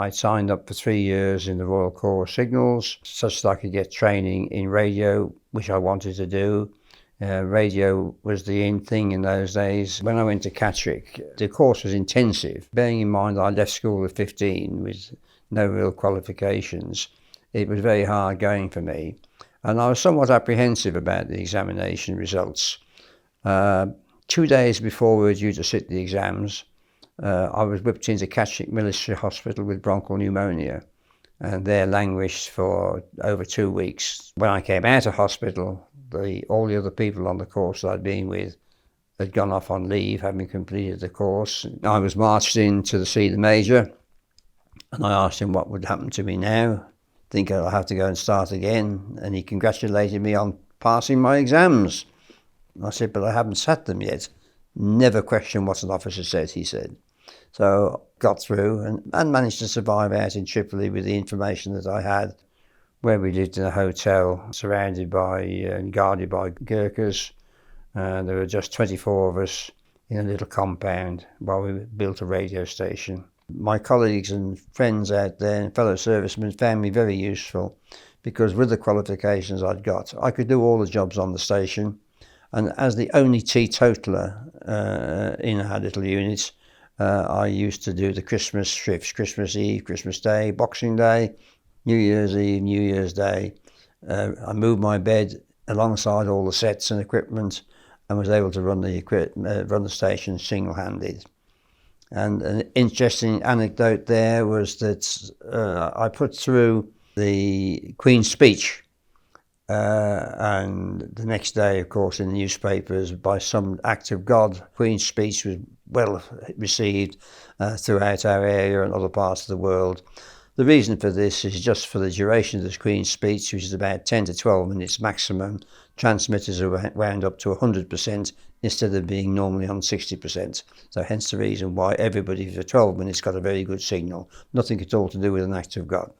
I signed up for 3 years in the Royal Signals, such that I could get training in radio, which I wanted to do. Radio was the in thing in those days. When I went to Catterick, the course was intensive. Bearing in mind I left school at 15 with no real qualifications, it was very hard going for me. And I was somewhat apprehensive about the examination results. 2 days before we were due to sit the exams, I was whipped into Catterick Military Hospital with bronchial pneumonia, and there languished for over 2 weeks. When I came out of hospital, all the other people on the course that I'd been with had gone off on leave, having completed the course. I was marched in to see the Major, and I asked him what would happen to me now. Think I'll have to go and start again, and he congratulated me on passing my exams. I said, but I haven't sat them yet. Never question what an officer said, he said. So got through and managed to survive out in Tripoli with the information that I had, where we lived in a hotel surrounded by and guarded by Gurkhas. There were just 24 of us in a little compound while we built a radio station. My colleagues and friends out there and fellow servicemen found me very useful, because with the qualifications I'd got, I could do all the jobs on the station. And as the only teetotaler in our little unit, I used to do the Christmas shifts, Christmas Eve, Christmas Day, Boxing Day, New Year's Eve, New Year's Day. I moved my bed alongside all the sets and equipment and was able to run the station single-handed. And an interesting anecdote there was that I put through the Queen's speech, and the next day, of course, in the newspapers, by some act of God, Queen's speech was well received throughout our area and other parts of the world. The reason for this is just for the duration of the Queen's speech, which is about 10 to 12 minutes maximum, transmitters are wound up to 100% instead of being normally on 60%. So hence the reason why everybody for 12 minutes got a very good signal. Nothing at all to do with an act of God.